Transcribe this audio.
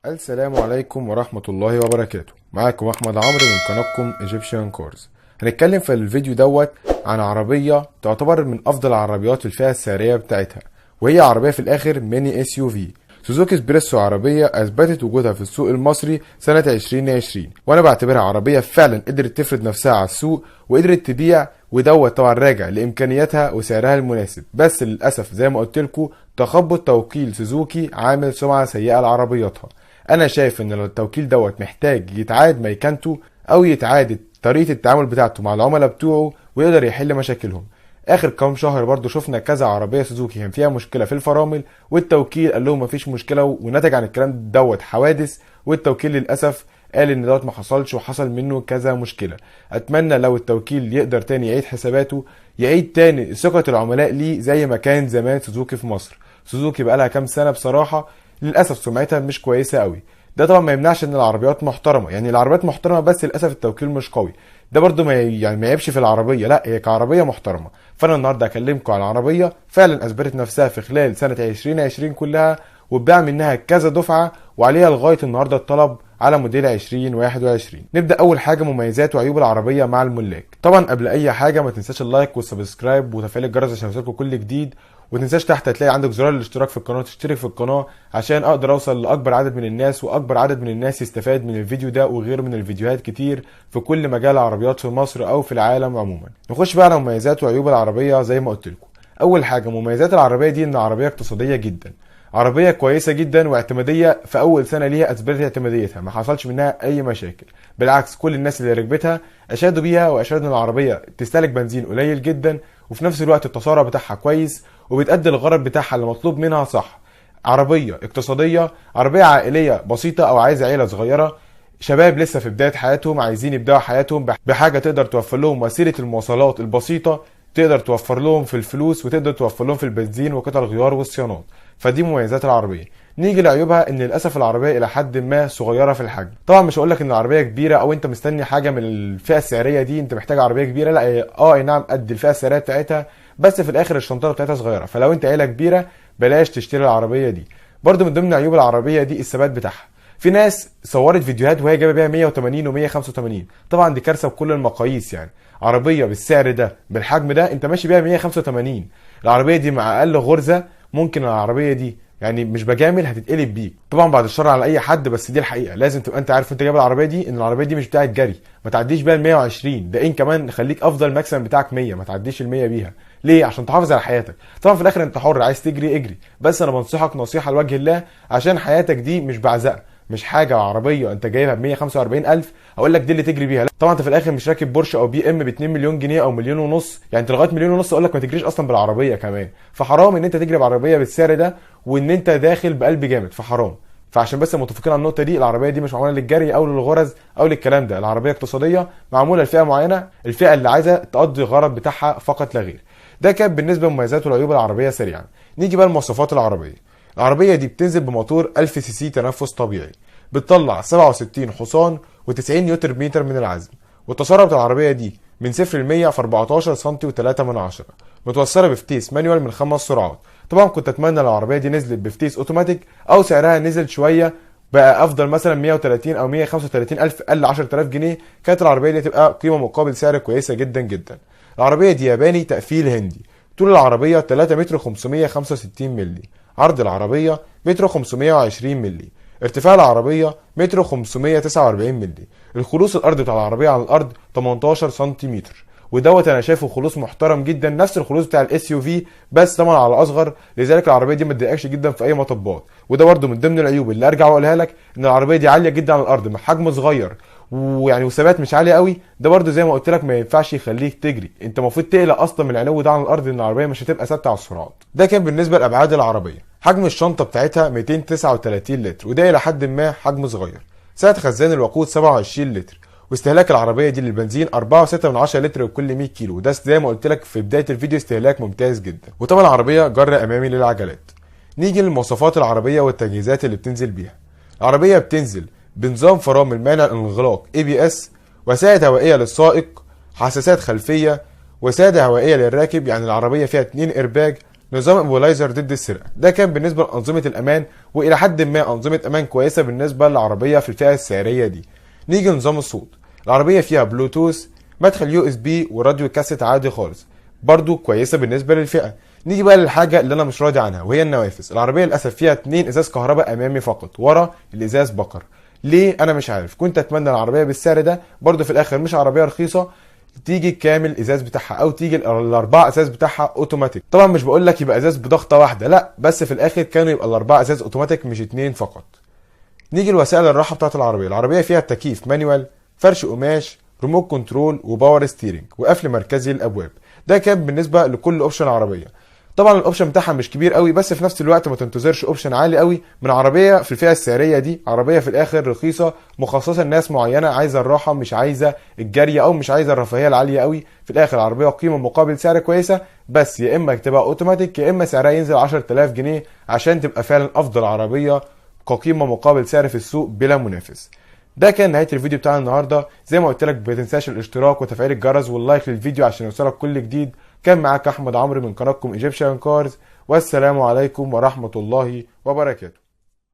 السلام عليكم ورحمة الله وبركاته. معاكم أحمد عمرو من قناتكم Egyptian Cars. هنتكلم في الفيديو دوت عن عربية تعتبر من أفضل العربيات في الفئة السعرية بتاعتها، وهي عربية في الآخر ميني SUV سوزوكي اسبريسو. عربية أثبتت وجودها في السوق المصري سنة 2020، وأنا بعتبرها عربية فعلا قدرت تفرض نفسها على السوق وقدرت تبيع، ودوت طبعا راجع لإمكانياتها وسعرها المناسب. بس للأسف زي ما قلت لكم، تخبط توكيل سوزوكي عامل سمعة سيئة لعربياتها. انا شايف ان التوكيل دوت محتاج يتعاد ميكانته، او يتعاد طريقه التعامل بتاعته مع العملاء بتوعه، ويقدر يحل مشاكلهم. اخر كام شهر برضو شفنا كذا عربيه سوزوكي كان فيها مشكله في الفرامل، والتوكيل قال لهم مفيش مشكله، ونتج عن الكلام دوت حوادث. والتوكيل للاسف قال ان دوت ما حصلش وحصل منه كذا مشكله. اتمنى لو التوكيل يقدر تاني يعيد حساباته، يعيد تاني ثقه العملاء ليه زي ما كان زمان سوزوكي في مصر. سوزوكي بقالها كام سنه بصراحه للاسف سمعتها مش كويسه قوي. ده طبعا ما يمنعش ان العربيات محترمه، يعني العربيات محترمه، بس للاسف التوكيل مش قوي. ده برضو ما يعيبش في العربيه، لا هي كعربيه محترمه. فانا النهارده اكلمكم عن عربيه فعلا اثبتت نفسها في خلال سنه 2020 كلها، واتباع منها كذا دفعه، وعليها لغايه النهارده الطلب على موديل 2021. نبدا اول حاجه مميزات وعيوب العربيه مع الملاك. طبعا قبل اي حاجه ما تنساش اللايك والسبسكرايب وتفعيل الجرس عشان يوصلكوا كل جديد، وتنساش تحت هتلاقي عندك زرار الاشتراك في القناه، تشترك في القناه عشان اقدر اوصل لاكبر عدد من الناس، واكبر عدد من الناس يستفاد من الفيديو ده وغيره من الفيديوهات كتير في كل مجال عربيات في مصر او في العالم عموما. نخش بقى على مميزات وعيوب العربيه زي ما قلت لكم. اول حاجه مميزات العربيه دي ان عربيه اقتصاديه جدا، عربيه كويسه جدا واعتماديه. في اول سنه ليها اثبتت اعتماديتها، ما حصلش منها اي مشاكل، بالعكس كل الناس اللي ركبتها اشادوا بيها واشادوا ان العربيه تستهلك بنزين قليل جدا، وفي نفس الوقت التسارع بتاعها كويس، وبتأدي الغرض بتاعها اللي مطلوب منها صح. عربيه اقتصاديه، عربيه عائليه بسيطه او عايزه عيله صغيره، شباب لسه في بدايه حياتهم عايزين يبداوا حياتهم بحاجه تقدر توفر لهم وسيله المواصلات البسيطه، تقدر توفر لهم في الفلوس وتقدر توفر لهم في البنزين وقطع الغيار والصيانات. فدي مميزات العربيه. نيجي لعيوبها، ان للاسف العربيه الى حد ما صغيره في الحجم. طبعا مش هقول لك ان العربيه كبيره او انت مستني حاجه من الفئه السعريه دي انت محتاج عربيه كبيره، لا هي اي نعم قد الفئه السعريه بتاعتها، بس في الاخر الشنطه بتاعتها صغيره. فلو انت عيله كبيره بلاش تشتري العربيه دي. برضو من ضمن عيوب العربيه دي الثبات بتاعها. في ناس صورت فيديوهات وهي جايبه بيها 180 و185، طبعا دي كارثه بكل المقاييس. يعني عربيه بالسعر ده بالحجم ده انت ماشي بيها 185، العربيه دي مع اقل غرزه ممكن العربيه دي، يعني مش بجامل، هتتقلب بيك. طبعا بعد الشر على اي حد، بس دي الحقيقه. لازم تبقى انت عارف انت جايب العربيه دي ان العربيه دي مش بتاعت جري، ما تعديش بيها ال 120. ده ان كمان خليك افضل ماكسيمم بتاعك 100، ما تعديش ال 100 بيها. ليه؟ عشان تحافظ على حياتك. طبعا في الاخر انت حر، عايز تجري اجري، بس انا بنصحك نصيحه لوجه الله عشان حياتك دي مش بعزقه، مش حاجه عربيه انت جايبها ب 145,000 اقول لك دي اللي تجري بيها. لا طبعا انت في الاخر مش راكب بورش او بي ام ب 2 مليون جنيه او مليون ونص، يعني انت لغايه مليون ونص اقول لك ما تجريش اصلا بالعربيه كمان. فحرام ان انت تجري بعربيه بالسعر ده وان انت داخل بقلب جامد، فحرام. فعشان بس متفقين على النقطه دي، العربيه دي مش معموله للجري او للغرز او للكلام ده، العربيه اقتصاديه معموله لفئه معينه، الفئه اللي عايزه تقضي الغرض بتاعها فقط لا غير. ده كان بالنسبه لمميزات وعيوب العربيه سريعا. نيجي بقى لمواصفات العربيه. العربيه دي بتنزل بموتور 1000 سي سي تنفس طبيعي، بتطلع 67 حصان و90 نيوتن متر من العزم، والتسارع بتاع العربيه دي من 0 ل 100 في 14 سم و3، متوصله بفتيس مانيوال من 5 سرعات. طبعا كنت اتمنى لو العربيه دي نزلت بفتيس اوتوماتيك او سعرها نزل شويه بقى افضل، مثلا 130 او 135 الف، قل 10000 جنيه، كانت العربيه دي تبقى قيمه مقابل سعر كويسه جدا جدا. العربيه دي ياباني تقفيل هندي، طول العربيه 3 متر 565 مللي، عرض العربيه متر 520 مللي، ارتفاع العربيه متر 549 مللي، الخلوص الارض بتاع العربيه على الارض 18 سنتيمتر، ودوت انا شايفه خلوص محترم جدا، نفس الخلوص بتاع الاس يو في بس طبعا على اصغر، لذلك العربيه دي ما تضايقكش جدا في اي مطبات. وده برده من ضمن العيوب اللي ارجع واقولها لك، ان العربيه دي عاليه جدا على الارض مع حجم صغير، ويعني وثبات مش عالي قوي. ده برده زي ما قلت لك ما ينفعش يخليك تجري، انت المفروض تقلق اصلا من العلو ده على الارض، ان العربيه مش هتبقى ثابته على السرعات. ده كان بالنسبه لابعاد العربيه. حجم الشنطه بتاعتها 239 لتر، وده الى حد ما حجم صغير. سعه خزان الوقود 27 لتر، واستهلاك العربيه دي للبنزين 4.6 لتر لكل 100 كيلو، وده زي ما قلت لك في بدايه الفيديو استهلاك ممتاز جدا. وطبعا العربيه جر امامي للعجلات. نيجي لمواصفات العربيه والتجهيزات اللي بتنزل بيها. العربيه بتنزل بنظام فرامل مانع الانغلاق ABS، وسائد هوائيه للسائق، حساسات خلفيه، وساده هوائيه للراكب. يعني العربيه فيها 2 ايرباج نظام ايبولايزر ضد السرقه. ده كان بالنسبه لانظمه الامان، والى حد ما انظمه امان كويسه بالنسبه للعربيه في الفئه السعريه دي. نيجي لنظام الصوت. العربيه فيها بلوتوث، مدخل يو اس بي، وراديو كاسيت عادي خالص، برضو كويسه بالنسبه للفئه. نيجي بقى للحاجه اللي انا مش راضي عنها، وهي النوافذ. العربيه للاسف فيها 2 ازاز كهرباء امامي فقط، ورا الازاز بكر. ليه؟ انا مش عارف. كنت اتمنى العربيه بالسعر ده، برضو في الاخر مش عربيه رخيصه، تيجي كامل ازاز بتاعها، او تيجي الاربعه ازاز بتاعها اوتوماتيك. طبعا مش بقول لك يبقى ازاز بضغطه واحده، لا، بس في الاخر كانوا يبقى الاربعه ازاز اوتوماتيك مش 2 فقط. نيجي لوسائل الراحه بتاعت العربيه. العربيه فيها تكييف مانيوال، فرش قماش، ريموت كنترول، وباور ستيرنج، وقفل مركزي للابواب. ده كان بالنسبه لكل اوبشن العربيه. طبعا الاوبشن بتاعها مش كبير قوي، بس في نفس الوقت ما تنتظرش اوبشن عالي قوي من عربيه في الفئه السعريه دي. عربيه في الاخر رخيصه، مخصصه لناس معينه عايزه الراحه، مش عايزه الجري، او مش عايزه الرفاهيه العاليه قوي. في الاخر عربيه قيمه مقابل سعر كويسه، بس يا اما تبقى اوتوماتيك، يا اما سعرها ينزل 10000 جنيه عشان تبقى فعلا افضل عربيه كقيمه مقابل سعر في السوق بلا منافس. ده كان نهايه الفيديو بتاعنا النهارده. زي ما قلت لك، ما تنساش الاشتراك وتفعيل الجرس واللايك للفيديو عشان يوصلك كل جديد. كان معاك احمد عمرو من قناتكم ايجيبشن كارز، والسلام عليكم ورحمه الله وبركاته.